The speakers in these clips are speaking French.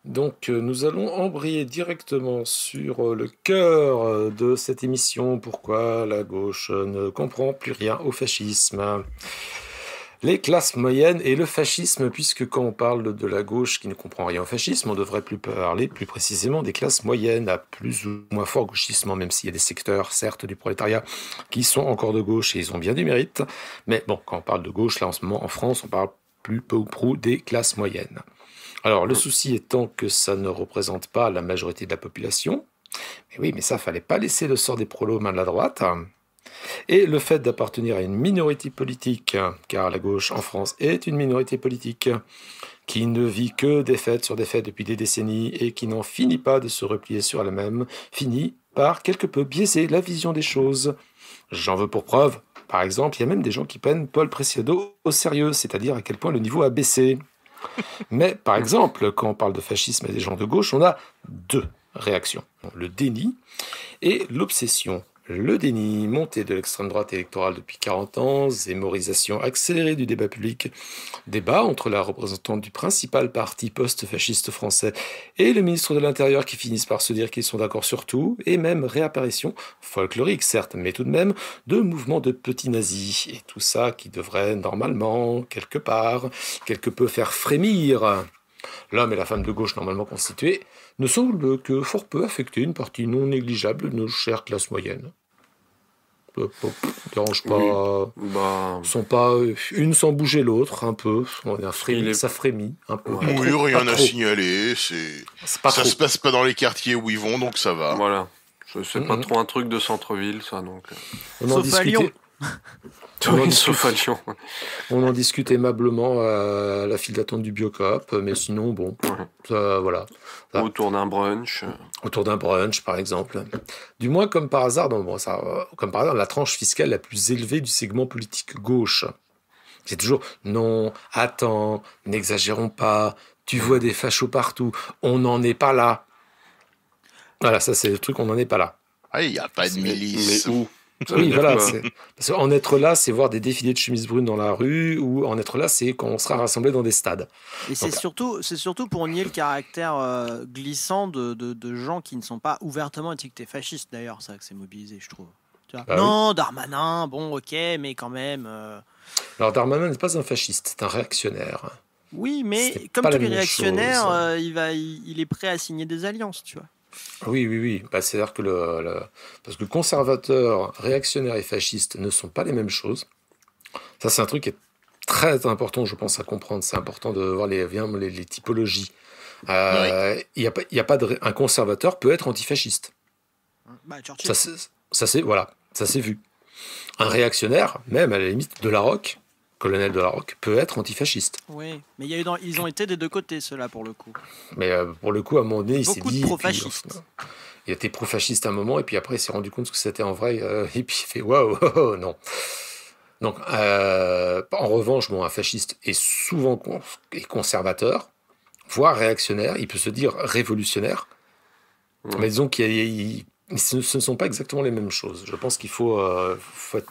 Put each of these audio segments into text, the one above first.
Donc, nous allons embrayer directement sur le cœur de cette émission. Pourquoi la gauche ne comprend plus rien au fascisme. Les classes moyennes et le fascisme, puisque quand on parle de la gauche qui ne comprend rien au fascisme, on devrait plus parler plus précisément des classes moyennes à plus ou moins fort gauchisme, même s'il y a des secteurs, certes, du prolétariat qui sont encore de gauche et ils ont bien du mérite. Mais bon, quand on parle de gauche, là en ce moment en France, on parle plus peu ou prou des classes moyennes. Alors, le souci étant que ça ne représente pas la majorité de la population. Mais oui, mais ça, fallait pas laisser le sort des prolos aux mains de la droite. Et le fait d'appartenir à une minorité politique, car la gauche en France est une minorité politique, qui ne vit que défaite sur défaite depuis des décennies et qui n'en finit pas de se replier sur elle-même, finit par quelque peu biaiser la vision des choses. J'en veux pour preuve, par exemple, il y a même des gens qui prennent Paul Preciado au sérieux, c'est-à-dire à quel point le niveau a baissé. Mais, par exemple, quand on parle de fascisme et des gens de gauche, on a deux réactions. Le déni et l'obsession. Le déni, montée de l'extrême droite électorale depuis 40 ans, zémorisation accélérée du débat public, débat entre la représentante du principal parti post-fasciste français et le ministre de l'Intérieur qui finissent par se dire qu'ils sont d'accord sur tout, et même réapparition, folklorique certes, mais tout de même, de mouvements de petits nazis. Et tout ça qui devrait normalement, quelque part, quelque peu faire frémir l'homme et la femme de gauche normalement constitués, ne semble que fort peu affecter une partie non négligeable de nos chères classes moyennes. Dérange pas, Oui, bah, sont pas une sans bouger l'autre, un peu. On a il est... ça frémit un peu. Ouais, Pas Oui, trop, pas rien à trop. signaler, C'est pas ça trop. se passe pas dans les quartiers où ils vont, donc ça va. voilà. C'est pas Mhm. trop un truc de centre-ville, ça, donc... On en Sauf à Lyon. discutait. On en Oui, discute. sauf à Lyon. On en discute aimablement à la file d'attente du Biocop, mais sinon, bon, Ouais. ça, voilà. Ça, Autour d'un brunch. autour d'un brunch, par exemple. Du moins, comme par hasard, comme par hasard, la tranche fiscale la plus élevée du segment politique gauche. C'est toujours non, attends, n'exagérons pas, tu vois des fachos partout, on n'en est pas là. Voilà, ça c'est le truc, on n'en est pas là. Ah, il n'y a pas de Mais milice. où? Ça veut Oui, dire voilà, quoi? parce qu'en être là, c'est voir des défilés de chemises brunes dans la rue, ou en être là, c'est quand on sera rassemblés dans des stades. Et c'est Donc, surtout pour nier le caractère glissant de gens qui ne sont pas ouvertement étiquetés fascistes, d'ailleurs, ça que c'est mobilisé, je trouve. Tu vois. Bah Non, Darmanin, bon, ok, mais quand même. alors Darmanin n'est pas un fasciste, c'est un réactionnaire. Oui, C'est mais comme pas tous la les même réactionnaires, chose. il est prêt à signer des alliances, tu vois. Oui, oui, oui. Bah, c'est-à-dire que parce que conservateur, réactionnaire et fasciste ne sont pas les mêmes choses. Ça, c'est un truc qui est très important, je pense, à comprendre. C'est important de voir les typologies. Oui. Il y a pas un conservateur peut être antifasciste. Bah, Churchill. Voilà, ça c'est vu. Un réactionnaire, même à la limite de la Roque, colonel de la Roque, peut être antifasciste. Oui, mais ils ont été des deux côtés, ceux-là, pour le coup. Mais pour le coup, à un moment donné, il s'est Beaucoup de dit. pro-fascistes. Il était pro-fasciste à un moment, et puis après, il s'est rendu compte ce que c'était en vrai, et puis il fait waouh, oh, oh, non. Donc, en revanche, bon, un fasciste est souvent conservateur, voire réactionnaire, il peut se dire révolutionnaire, mais Ouais. disons ce ne sont pas exactement les mêmes choses. Je pense qu'il faut être...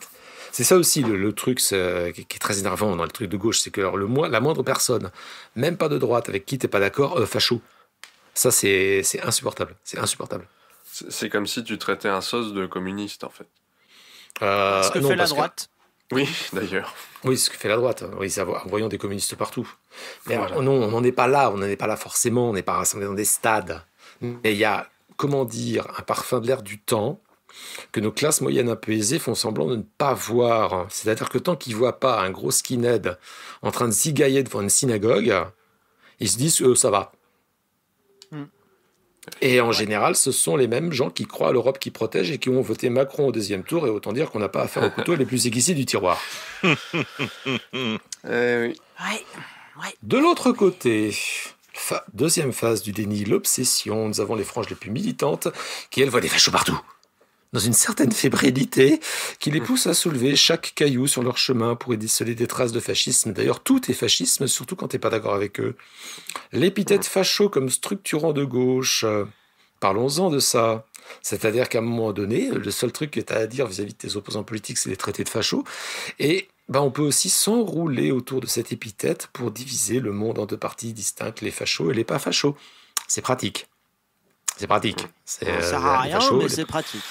C'est ça aussi le truc qui est très énervant dans le truc de gauche, c'est que alors, la moindre personne, même pas de droite, avec qui t'es pas d'accord, facho. Ça, c'est insupportable. C'est insupportable. C'est comme si tu traitais un sauce de communiste, en fait. Ce que Non, fait la parce que- droite. Oui, d'ailleurs. Oui, ce que fait la droite. Oui, en voyant des communistes partout. Mais Voilà. non, on n'en est pas là. On n'en est pas là forcément. On n'est pas rassemblés dans des stades. Mais il y a, comment dire, un parfum de l'air du temps que nos classes moyennes un peu aisées font semblant de ne pas voir. C'est-à-dire que tant qu'ils ne voient pas un gros skinhead en train de zigailler devant une synagogue, ils se disent ça va. Hmm. Et en général, ce sont les mêmes gens qui croient à l'Europe qui protège et qui ont voté Macron au deuxième tour. Et autant dire qu'on n'a pas affaire aux couteaux les plus aiguisés du tiroir. Oui. Ouais. De l'autre côté, deuxième phase du déni, l'obsession. Nous avons les franges les plus militantes qui, elles, voient des fachos partout. Dans une certaine fébrilité qui les pousse à soulever chaque caillou sur leur chemin pour y déceler des traces de fascisme. D'ailleurs, tout est fascisme, surtout quand t'es pas d'accord avec eux. L'épithète facho comme structurant de gauche. Parlons-en de ça. C'est-à-dire qu'à un moment donné, le seul truc que tu as à dire vis-à-vis de tes opposants politiques, c'est les traités de fachos. Et on peut aussi s'enrouler autour de cette épithète pour diviser le monde en deux parties distinctes, les fachos et les pas fachos. C'est pratique. C'est pratique. Ça sert à rien, mais c'est pratique.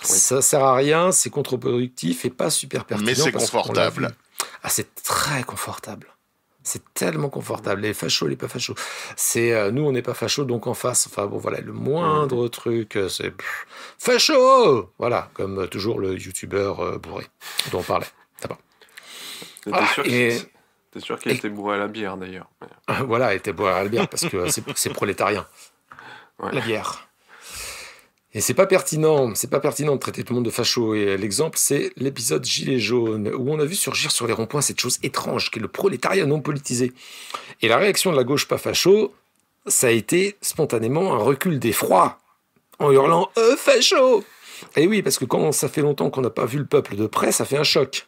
Ça sert à rien, c'est contre-productif et pas super pertinent. Mais c'est confortable. Ah, c'est très confortable. C'est tellement confortable. Les fachos, les pas fachos. C'est nous, on n'est pas fachos, donc en face. Enfin bon, voilà, le moindre truc, c'est facho. Voilà, comme toujours le youtubeur bourré dont on parlait. D'abord. T'es sûr qu'il était bourré à la bière d'ailleurs. Voilà, il était bourré à la bière parce que c'est prolétarien. Ouais. La bière. Et c'est pas pertinent de traiter tout le monde de facho. Et l'exemple, c'est l'épisode Gilets jaunes, où on a vu surgir sur les ronds-points cette chose étrange, qui est le prolétariat non politisé. Et la réaction de la gauche pas facho, ça a été spontanément un recul d'effroi, en hurlant « facho !» Et oui, parce que quand ça fait longtemps qu'on n'a pas vu le peuple de près, ça fait un choc.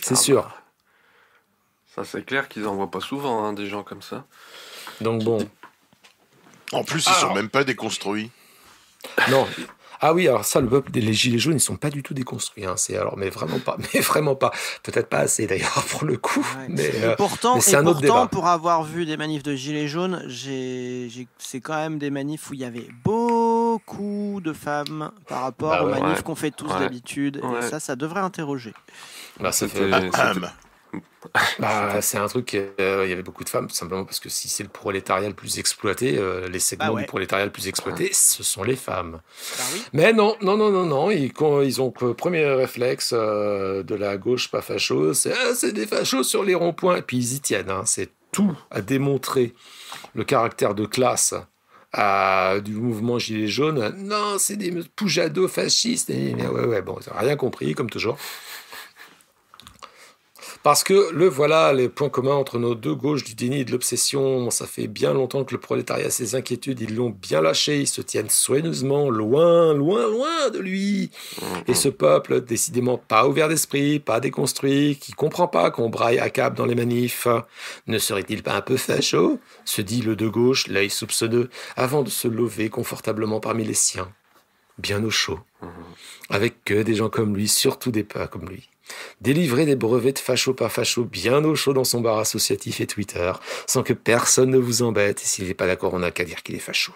C'est sûr. Bah, ça, c'est clair qu'ils en voient pas souvent, des gens comme ça. Donc bon... En plus, ils sont même pas déconstruits. Non. Ah oui, alors ça, le peuple des Gilets jaunes, ils sont pas du tout déconstruits. Mais vraiment pas. Mais vraiment pas. Peut-être pas assez d'ailleurs pour le coup. Ouais. Mais c'est un autre débat. Pour avoir vu des manifs de Gilets jaunes, c'est quand même des manifs où il y avait beaucoup de femmes par rapport aux manifs qu'on fait tous d'habitude. Ouais. Et ça devrait interroger. C'est un truc, il y avait beaucoup de femmes, tout simplement parce que si c'est le prolétariat le plus exploité, les segments du prolétariat le plus exploité, ce sont les femmes. Oui. Mais non, ils ont premier réflexe de la gauche pas facho, c'est des fachos sur les ronds-points, et puis ils y tiennent, c'est tout à démontrer le caractère de classe du mouvement Gilets jaunes. Non, c'est des poujados fascistes, bon, ils n'ont rien compris, comme toujours. Parce que les points communs entre nos deux gauches du déni et de l'obsession, ça fait bien longtemps que le prolétariat a ses inquiétudes, ils l'ont bien lâché, ils se tiennent soigneusement loin de lui. Et ce peuple, décidément pas ouvert d'esprit, pas déconstruit, qui comprend pas qu'on braille à cap dans les manifs, ne serait-il pas un peu facho, se dit le de gauche, l'œil soupçonneux, avant de se lever confortablement parmi les siens, bien au chaud, avec que des gens comme lui, surtout des pas comme lui. Délivrer des brevets de facho pas facho bien au chaud dans son bar associatif et Twitter, sans que personne ne vous embête, et s'il n'est pas d'accord, on n'a qu'à dire qu'il est facho.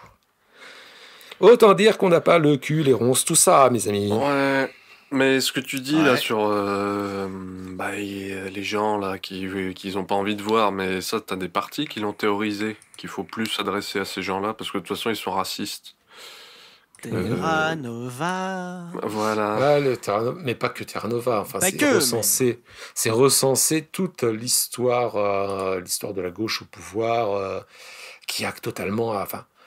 Autant dire qu'on n'a pas le cul, les ronces, tout ça, mes amis. Ouais, mais ce que tu dis là sur les gens là qui n'ont pas envie de voir, mais ça, t'as des partis qui l'ont théorisé, qu'il faut plus s'adresser à ces gens-là, parce que de toute façon, ils sont racistes. Terra Nova. Voilà. Mais pas que Terra Nova. Enfin, c'est recensé toute l'histoire de la gauche au pouvoir, qui a totalement,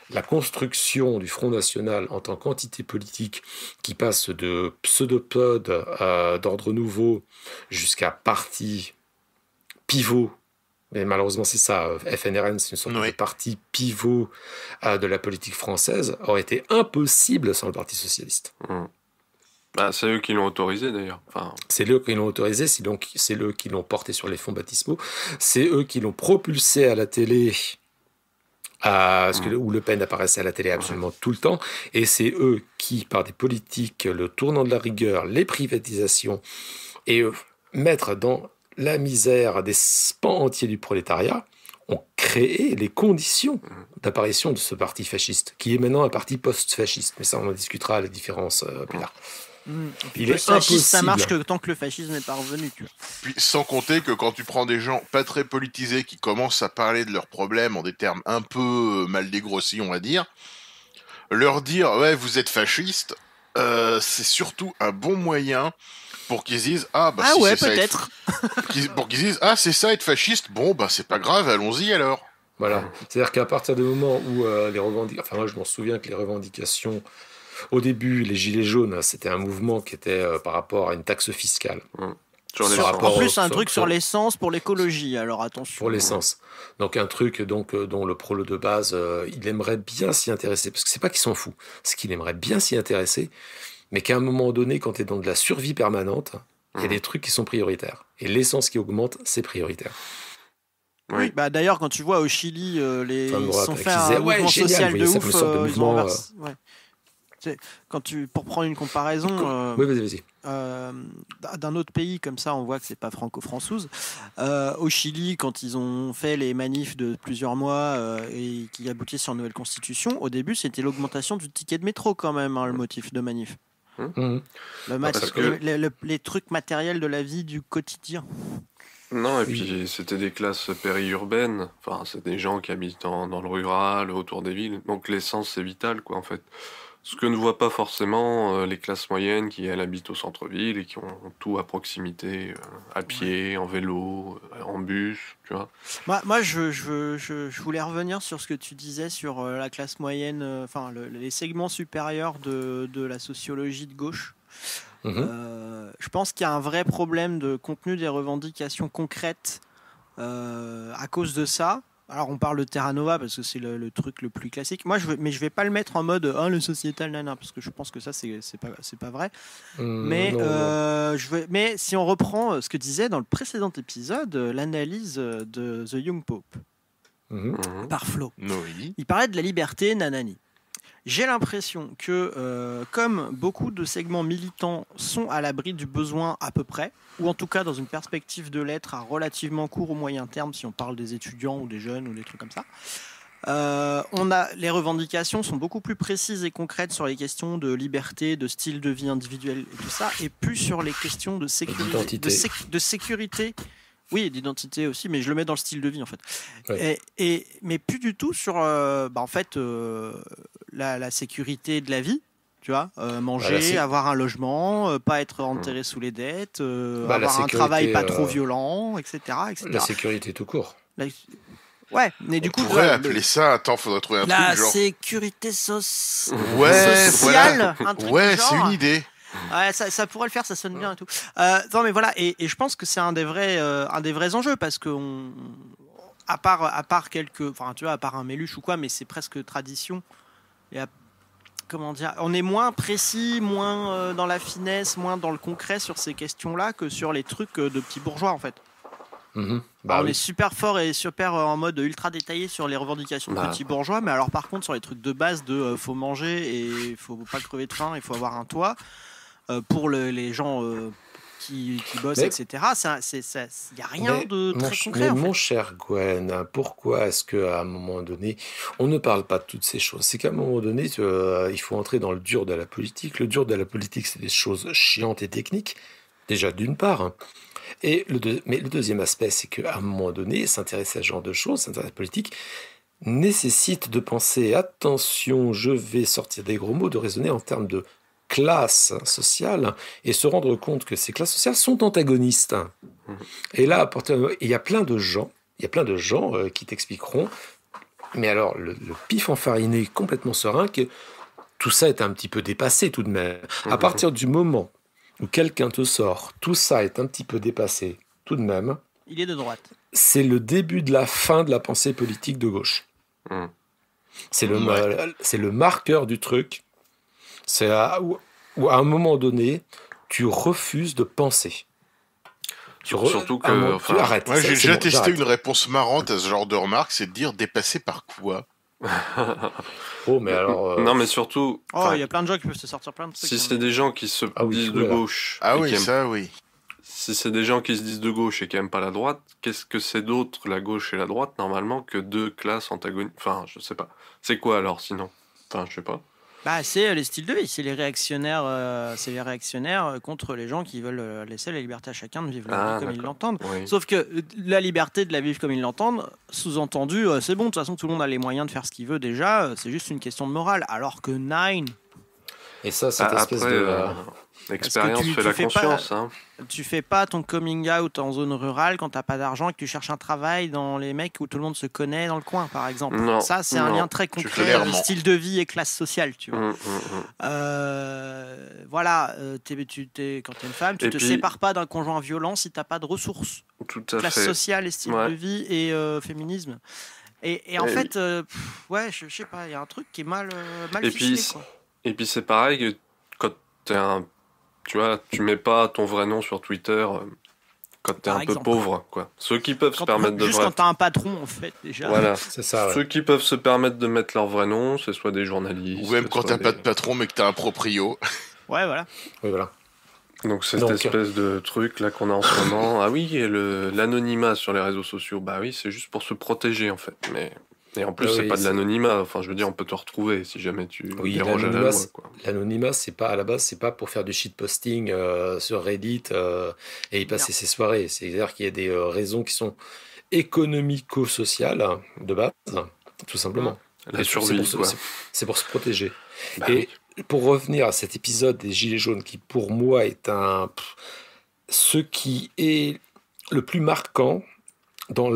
la construction du Front National en tant qu'entité politique qui passe de pseudopode d'ordre nouveau jusqu'à parti pivot. Mais malheureusement, c'est ça. FNRN, c'est une sorte de parti pivot de la politique française, aurait été impossible sans le Parti socialiste. C'est eux qui l'ont autorisé, d'ailleurs. C'est eux qui l'ont autorisé, c'est eux qui l'ont porté sur les fonds baptismaux, c'est eux qui l'ont propulsé à la télé, où Le Pen apparaissait à la télé absolument tout le temps, et c'est eux qui, par des politiques, le tournant de la rigueur, les privatisations, et mettre dans la misère des pans entiers du prolétariat, ont créé les conditions d'apparition de ce parti fasciste, qui est maintenant un parti post-fasciste. Mais ça, on en discutera les différences plus tard. Il est impossible. Ça marche que tant que le fascisme n'est pas revenu. Tu vois. Puis, sans compter que quand tu prends des gens pas très politisés qui commencent à parler de leurs problèmes en des termes un peu mal dégrossis, on va dire, leur dire « Ouais, vous êtes fasciste », c'est surtout un bon moyen pour qu'ils disent peut-être. Pour qu'ils disent c'est ça être fasciste, c'est pas grave, allons-y alors. Voilà, c'est-à-dire qu'à partir du moment où les revendications, moi je m'en souviens que les revendications au début, les Gilets jaunes, c'était un mouvement qui était par rapport à une taxe fiscale. En plus, un truc sur l'essence pour l'écologie, alors attention. Pour l'essence. Donc un truc dont le prolo de base, il aimerait bien s'y intéresser, parce que c'est pas qu'il s'en fout, c'est qu'il aimerait bien s'y intéresser, mais qu'à un moment donné, quand tu es dans de la survie permanente, il y a des trucs qui sont prioritaires. Et l'essence qui augmente, c'est prioritaire. Oui, d'ailleurs, quand tu vois au Chili, ils sont fait un mouvement social de ouf. Pour prendre une comparaison, oui, vas-y. D'un autre pays comme ça, on voit que c'est pas franco-françoise. Au Chili, quand ils ont fait les manifs de plusieurs mois et qui aboutissaient sur une nouvelle constitution, au début, c'était l'augmentation du ticket de métro quand même, le motif de manif. Les trucs matériels de la vie du quotidien. Non, et puis c'était des classes périurbaines, enfin c'est des gens qui habitent dans le rural, autour des villes, donc l'essence c'est vital quoi en fait. Ce que ne voient pas forcément les classes moyennes qui elles habitent au centre-ville et qui ont tout à proximité, à pied, en vélo, en bus, tu vois. Moi je voulais revenir sur ce que tu disais sur la classe moyenne, enfin les segments supérieurs de la sociologie de gauche. Je pense qu'il y a un vrai problème de contenu des revendications concrètes à cause de ça. Alors on parle de Terra Nova parce que c'est le truc le plus classique. Mais je vais pas le mettre en mode le sociétal nana parce que je pense que ça c'est pas vrai. Mais si on reprend ce que disait dans le précédent épisode l'analyse de The Young Pope par Flo. Oui. Il parlait de la liberté nanani. J'ai l'impression que, comme beaucoup de segments militants sont à l'abri du besoin à peu près, ou en tout cas dans une perspective de l'être à relativement court ou moyen terme, si on parle des étudiants ou des jeunes ou des trucs comme ça, les revendications sont beaucoup plus précises et concrètes sur les questions de liberté, de style de vie individuel et tout ça, et plus sur les questions de sécurité. De sécurité. Oui, d'identité aussi, mais je le mets dans le style de vie en fait. Ouais. Mais plus du tout sur en fait la sécurité de la vie, tu vois, manger, avoir un logement, pas être enterré sous les dettes, avoir un travail pas trop violent, etc., etc. La sécurité tout court. Ouais, mais du coup, on pourrait appeler ça. Attends, faudrait trouver un truc genre. La sécurité sociale. Voilà. Un truc ouais, genre. C'est une idée. Ouais, ça pourrait le faire, ça sonne bien et tout. Non, mais voilà, et je pense que c'est un des vrais enjeux parce que à part quelques, enfin, tu vois, à part un Méluche ou quoi, mais c'est presque tradition. Et comment dire, on est moins précis, moins dans la finesse, moins dans le concret sur ces questions-là que sur les trucs de petits bourgeois en fait. On est super fort et super en mode ultra détaillé sur les revendications de petits bourgeois, mais alors par contre sur les trucs de base de faut manger et faut pas crever de faim, il faut avoir un toit. Pour les gens qui bossent, etc. Il n'y a rien de très concret. Mais mon cher Gwen, pourquoi est-ce qu'à un moment donné, on ne parle pas de toutes ces choses? C'est qu'à un moment donné, il faut entrer dans le dur de la politique. Le dur de la politique, c'est des choses chiantes et techniques, déjà d'une part. Mais le deuxième aspect, c'est qu'à un moment donné, s'intéresser à ce genre de choses, s'intéresser à la politique, nécessite de penser, attention, je vais sortir des gros mots, de raisonner en termes de classe sociale et se rendre compte que ces classes sociales sont antagonistes. Et là, il y a plein de gens, qui t'expliqueront, mais alors le pif enfariné complètement serein, que tout ça est un petit peu dépassé tout de même. À partir du moment où quelqu'un te sort, tout ça est un petit peu dépassé tout de même, il est de droite. C'est le début de la fin de la pensée politique de gauche. C'est le marqueur du truc. C'est où à un moment donné, tu refuses de penser. Surtout que... tu arrêtes. Moi, j'ai déjà testé une réponse marrante à ce genre de remarque, c'est de dire dépassé par quoi? Mais alors... Non, mais surtout... il y a plein de gens qui peuvent se sortir plein de trucs. Si c'est des gens qui se disent de gauche... oui. Si c'est des gens qui se disent de gauche et qui n'aiment pas la droite, qu'est-ce que c'est d'autre, la gauche et la droite, normalement, que deux classes antagonistes? Enfin, je sais pas. C'est quoi alors, sinon? Enfin, je sais pas. C'est les styles de vie, c'est les réactionnaires contre les gens qui veulent laisser la liberté à chacun de vivre la vie comme ils l'entendent. Oui. Sauf que la liberté de la vivre comme ils l'entendent, sous-entendu, c'est bon, de toute façon tout le monde a les moyens de faire ce qu'il veut déjà, c'est juste une question de morale. Alors que Nine... Et ça, cette espèce de... L'expérience fait la conscience. Tu fais pas ton coming out en zone rurale quand t'as pas d'argent et que tu cherches un travail dans les mecs où tout le monde se connaît dans le coin, par exemple. Non, ça, c'est un lien très concret, style de vie et classe sociale, tu vois. Voilà, quand t'es une femme, tu te sépares pas d'un conjoint violent si t'as pas de ressources. Tout à classe fait. sociale et style de vie et féminisme. Et en fait, je sais pas, il y a un truc qui est mal ficelé, quoi. Et puis c'est pareil que quand t'es tu vois, tu mets pas ton vrai nom sur Twitter Quand t'es Par un peu exemple. pauvre, quoi. Ceux qui peuvent se permettre de... Juste quand t'as un patron, en fait, déjà. Voilà. C'est ça, ouais. Ceux qui peuvent se permettre de mettre leur vrai nom, c'est soit des journalistes... Ou même quand soit t'as des- pas de patron mais que t'as un proprio. Ouais, voilà. Oui, voilà. Donc cette Donc, espèce de truc là qu'on a en ce moment, ah oui, et l'anonymat sur les réseaux sociaux, bah oui, c'est juste pour se protéger en fait. Mais et en plus Ah c'est oui, pas de c'est- l'anonymat. Enfin, je veux dire, on peut te retrouver si jamais tu Oui, déroges à la l'anonymat, loi, c'est- quoi. l'anonymat, c'est pas à la base, c'est pas pour faire du shitposting sur Reddit et y passer ses soirées. C'est-à-dire qu'il y a des raisons qui sont économico-sociales de base, tout simplement. La Et survie, quoi. c'est pour se protéger. Bah Et oui. pour revenir à cet épisode des Gilets jaunes, qui pour moi est ce qui est le plus marquant dans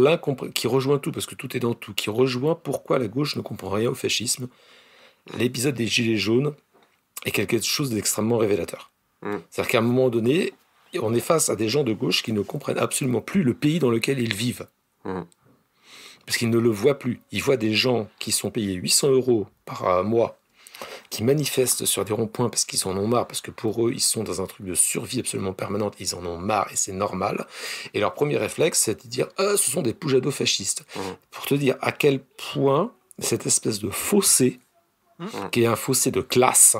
qui rejoint tout, parce que tout est dans tout, qui rejoint pourquoi la gauche ne comprend rien au fascisme. L'épisode des Gilets jaunes est quelque chose d'extrêmement révélateur. Mm. C'est-à-dire qu'à un moment donné, on est face à des gens de gauche qui ne comprennent absolument plus le pays dans lequel ils vivent. Mm. Parce qu'ils ne le voient plus. Ils voient des gens qui sont payés 800 € par mois, qui manifestent sur des ronds-points parce qu'ils en ont marre, parce que pour eux, ils sont dans un truc de survie absolument permanente, ils en ont marre et c'est normal. Et leur premier réflexe, c'est de dire « ce sont des poujados fascistes Pour te dire à quel point cette espèce de fossé, qui est un fossé de classe,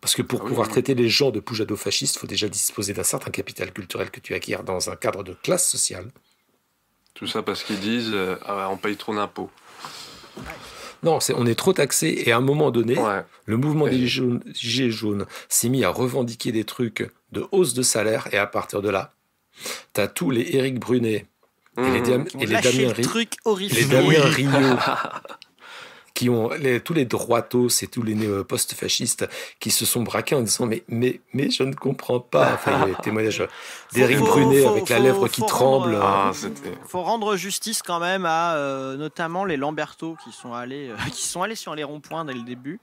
parce que pour Ah oui, pouvoir oui. traiter les gens de poujados fascistes, il faut déjà disposer d'un certain capital culturel que tu acquiers dans un cadre de classe sociale. Tout ça parce qu'ils disent on paye trop d'impôts. Non, on est trop taxé et à un moment donné, Ouais. le mouvement des Et- Gilets jaunes s'est mis à revendiquer des trucs de hausse de salaire et à partir de là, t'as tous les Éric Brunet et les, Mhm. Ils ont et les lâché Damien le Ri- truc les horrifique. Damien Riot qui ont tous les droitos et tous les post-fascistes qui se sont braqués en disant mais je ne comprends pas. Enfin, il y a les témoignages d'Éric Faut- Brunet faut- avec la faut- lèvre qui faut tremble. rendre, Ah, c'était... Faut rendre justice quand même à notamment les Lamberto qui sont allés sur les ronds-points dès le début.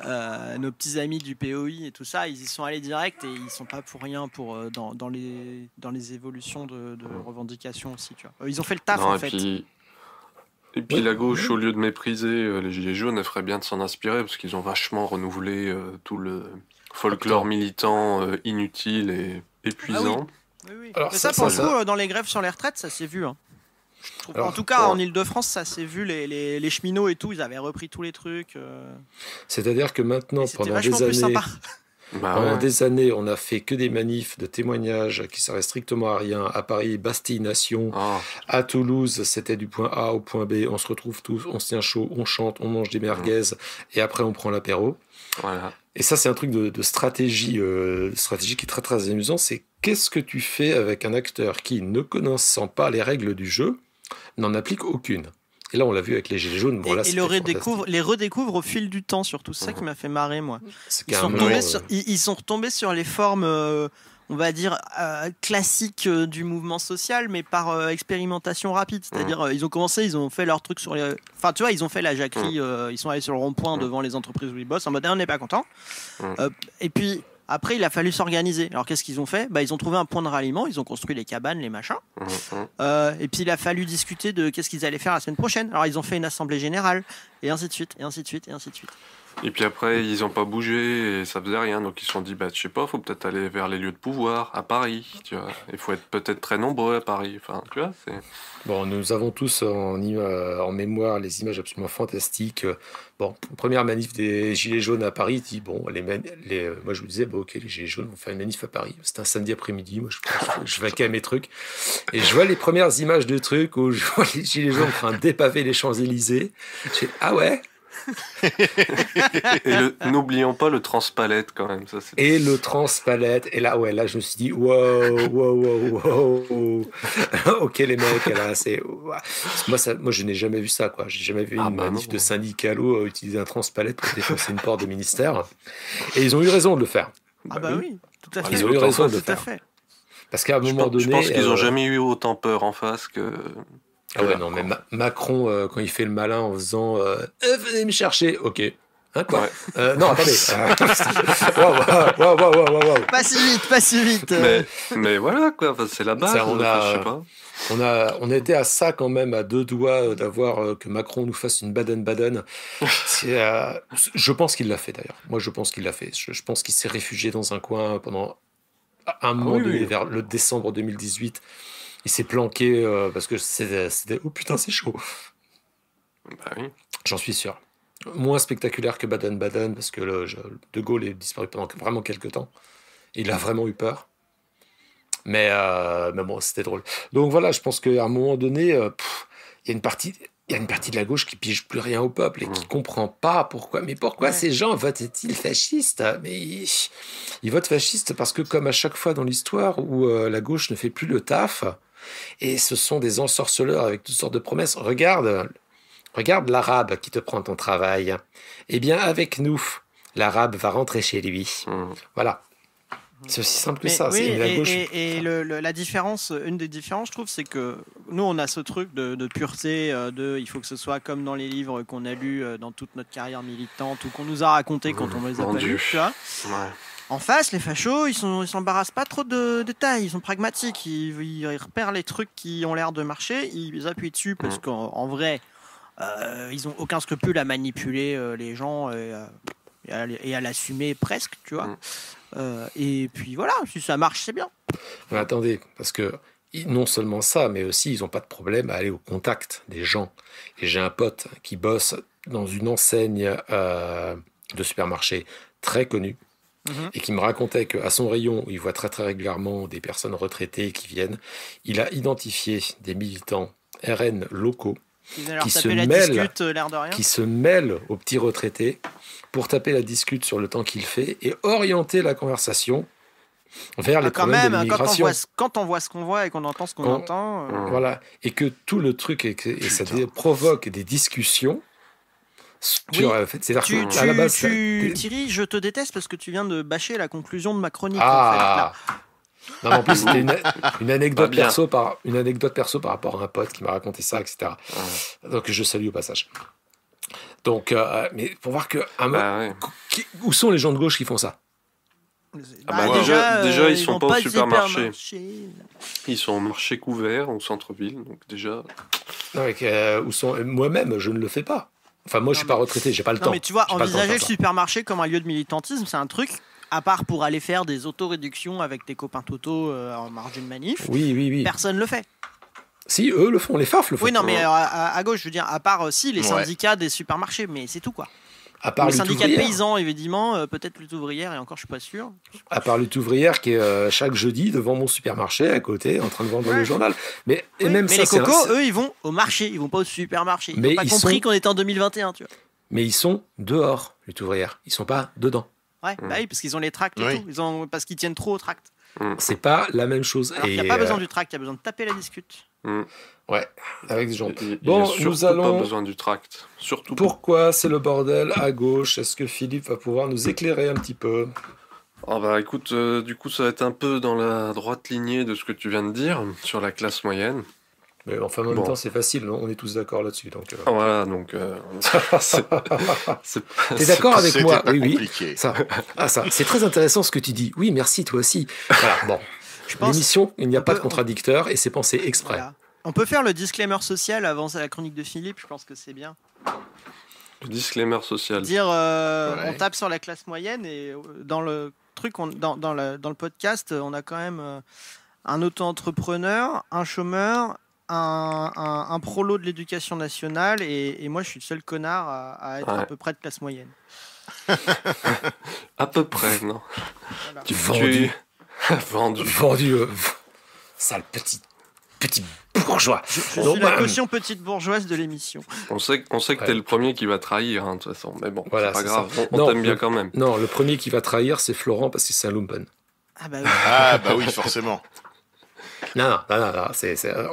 Nos petits amis du POI et tout ça, ils y sont allés direct et ils sont pas pour rien dans les évolutions de revendications aussi. Tu vois. Ils ont fait le taf Non, en et fait. puis Oui. la gauche, au lieu de mépriser les Gilets jaunes, elle ferait bien de s'en inspirer parce qu'ils ont vachement renouvelé tout le folklore militant inutile et épuisant. Oui. Alors, Mais ça, ça, pour ça, le coup, dans les grèves sur les retraites, ça s'est vu. Hein. Je trouve. Alors, En tout cas, ouais. en Ile-de-France, ça s'est vu. Les cheminots et tout, ils avaient repris tous les trucs. C'est-à-dire que maintenant, Et c'était pendant vachement des plus années, sympa. Bah pendant ouais. des années, on a fait que des manifs de témoignages qui servaient strictement à rien. À Paris, Bastille Nation. Ah, À Toulouse, c'était du point A au point B. On se retrouve tous, on se tient chaud, on chante, on mange des merguez et après on prend l'apéro. voilà. Et ça, c'est un truc de stratégie qui est très très amusant. C'est qu'est-ce que tu fais avec un acteur qui, ne connaissant pas les règles du jeu, n'en applique aucune. Et là, on l'a vu avec les Gilets jaunes. Bon, là, Et c'était les redécouvre au fil du temps, surtout. C'est ça qui m'a fait marrer, moi. C'est Ils sont, carrément, retombés ils sont retombés sur les formes, on va dire, classiques du mouvement social, mais par expérimentation rapide. C'est-à-dire, ils ont commencé, ils ont fait leur truc sur les. Enfin, tu vois, ils ont fait la jacquerie, ils sont allés sur le rond-point devant les entreprises où ils bossent, en mode, on n'est pas content. Et puis. Après, il a fallu s'organiser. Alors, qu'est-ce qu'ils ont fait ? Ils ont trouvé un point de ralliement, ils ont construit les cabanes, les machins. Et puis, il a fallu discuter de qu'est-ce qu'ils allaient faire la semaine prochaine. Alors, ils ont fait une assemblée générale, et ainsi de suite, et ainsi de suite, et ainsi de suite. Et puis après, ils ont pas bougé et ça faisait rien. Donc ils se sont dit, je sais pas, faut peut-être aller vers les lieux de pouvoir, à Paris, tu vois. Il faut être peut-être très nombreux à Paris. Enfin, tu vois, c'est... Bon, nous avons tous en mémoire les images absolument fantastiques. Bon, première manif des Gilets jaunes à Paris, dit, bon, moi je me disais, ok, les Gilets jaunes vont faire une manif à Paris. C'était un samedi après-midi, moi je vaquais à mes trucs. Et je vois les premières images de trucs où je vois les Gilets jaunes en train de dépaver les Champs-Élysées. Je fais, ah ouais. Et n'oublions pas le transpalette quand même. Ça, c'est... Et le transpalette. Et là, je me suis dit, wow. Ok, les mecs, là, c'est. Moi, je n'ai jamais vu ça, quoi. J'ai jamais vu une manif de syndicalo utiliser un transpalette pour défoncer une porte de ministère. Et ils ont eu raison de le faire. Oui, tout à fait. Ils ont eu raison de le tout à faire. fait. Parce qu'à un moment donné. Je pense qu'ils n'ont jamais eu autant peur en face que. Ah ouais, non, mais Macron, quand il fait le malin en faisant venez me chercher, ok. Hein, quoi non, attendez. Wow. Pas si vite. Mais voilà, quoi. Enfin, c'est la base. Ça, je sais pas. On était à ça quand même, à 2 doigts d'avoir que Macron nous fasse une Baden-Baden. Je pense qu'il l'a fait d'ailleurs. Moi, je pense qu'il l'a fait. Je pense qu'il s'est réfugié dans un coin pendant À un moment oui, donné, oui. vers le décembre 2018, il s'est planqué parce que c'était oh putain, c'est chaud. Bah oui. J'en suis sûr. Moins spectaculaire que Baden-Baden parce que De Gaulle est disparu pendant vraiment quelques temps. Il a vraiment eu peur. Mais bon, c'était drôle. Donc voilà, je pense qu'à un moment donné, il y a une partie. Il y a une partie de la gauche qui pige plus rien au peuple et qui comprend pas pourquoi. Mais pourquoi Ouais. ces gens votent-ils fascistes? Mais ils votent fascistes parce que, comme à chaque fois dans l'histoire où la gauche ne fait plus le taf, et ce sont des ensorceleurs avec toutes sortes de promesses. Regarde l'arabe qui te prend ton travail. Eh bien, avec nous, l'arabe va rentrer chez lui. Voilà. C'est aussi simple que Mais ça. oui, C'est la gauche. et la différence, une des différences, je trouve, c'est que nous, on a ce truc de pureté, il faut que ce soit comme dans les livres qu'on a lus dans toute notre carrière militante ou qu'on nous a raconté quand on les a pas Vendu. lus, tu vois. Ouais. En face, les fachos, ils s'embarrassent pas trop de détails, ils sont pragmatiques, ils repèrent les trucs qui ont l'air de marcher, ils appuient dessus parce qu'en vrai, ils ont aucun scrupule à manipuler les gens et à l'assumer presque, tu vois. Et puis voilà, si ça marche, c'est bien. Mais attendez, parce que non seulement ça, mais aussi ils n'ont pas de problème à aller au contact des gens. Et j'ai un pote qui bosse dans une enseigne de supermarché très connue et qui me racontait qu'à son rayon, où il voit très très régulièrement des personnes retraitées qui viennent, il a identifié des militants RN locaux Ils viennent leur qui se taper la mêlent, discute, l'air de rien. qui se mêlent aux petits retraités pour taper la discute sur le temps qu'il fait et orienter la conversation vers les Quand problèmes de même, l'immigration. quand on voit ce qu'on voit et qu'on entend ce qu'on Quand- entend. Voilà. Et que tout le truc, et ça provoque des discussions sur... Oui. en fait, c'est-à-dire qu'à la base... Thierry, je te déteste parce que tu viens de bâcher la conclusion de ma chronique. En fait, là. Ah non, mais en plus, c'était une anecdote Pas bien. une anecdote perso par rapport à un pote qui m'a raconté ça, etc. Donc, je salue au passage. Donc, mais pour voir que... Bah ouais. Où sont les gens de gauche qui font ça? bah, déjà, ils sont vont pas au au supermarché. Ils sont au marché couvert, au centre-ville, donc déjà... Non, mais, où sont... Moi-même, je ne le fais pas. Enfin, moi, je suis pas retraité, j'ai pas le temps. Non, mais tu vois, J'ai pas le temps de envisager faire le ça. supermarché comme un lieu de militantisme, c'est un truc, à part pour aller faire des autoréductions avec tes copains Toto en marge d'une manif, Oui. personne le fait. Si, eux le font, les FAF le font. Oui, non, mais à gauche, je veux dire, à part si les Ouais. syndicats des supermarchés, mais c'est tout quoi. À part Le lutte syndicat de ouvrière. paysans, évidemment, peut-être lutte ouvrière, et encore, je suis pas sûr. À part lutte ouvrière qui est chaque jeudi devant mon supermarché à côté en train de vendre Ouais. le journal. Mais, et Oui, même mais ça, les c'est cocos, eux, ils vont au marché, ils vont pas au supermarché. Ils Mais n'ont pas ils compris sont- qu'on était en 2021, tu vois. Mais ils sont dehors, lutte ouvrière. Ils sont pas dedans. Ouais, bah oui, parce qu'ils ont les tracts et Oui. tout. Parce qu'ils tiennent trop au tract. C'est pas la même chose. Alors qu'il n'y a pas besoin du tract, il y a besoin de taper la discute. Ouais, avec des gens. Il y a Bon, surtout nous allons... pas besoin du tract. Surtout pas. Pourquoi c'est le bordel à gauche? Est-ce que Philippe va pouvoir nous éclairer un petit peu? Ah bah écoute, du coup ça va être un peu dans la droite lignée de ce que tu viens de dire sur la classe moyenne. Mais enfin, en même Bon. temps, c'est facile, non? On est tous d'accord là-dessus. Donc, Ah, voilà, donc T'es d'accord avec C'était moi? pas Oui. compliqué. Ça, c'est très intéressant ce que tu dis. Oui, merci, toi aussi. Voilà, bon. Je pense. L'émission, il n'y a on pas de peut- contradicteur et c'est pensé exprès. Voilà. On peut faire le disclaimer social avant la chronique de Philippe, je pense que c'est bien. le disclaimer social. Dire Ouais. on tape sur la classe moyenne et dans le truc, dans le podcast, on a quand même un auto-entrepreneur, un chômeur, un prolo de l'éducation nationale et moi je suis le seul connard à être Ouais. à peu près de classe moyenne. À peu près, non. Voilà. Vendu. Vendu. Vendu. Sale petit bourgeois. Je Donc, suis la bah, caution petite bourgeoise de l'émission. On sait que Ouais. t'es le premier qui va trahir, hein, de toute façon. Mais bon, Voilà, c'est pas c'est grave. ça. On Non, t'aime bien le- quand même. Non, le premier qui va trahir, c'est Florent parce que c'est un lumpen. Ah bah oui. Ah, bah oui, forcément. Non,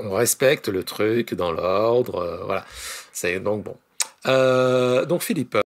on respecte le truc dans l'ordre. Voilà. C'est donc bon. Donc Philippe.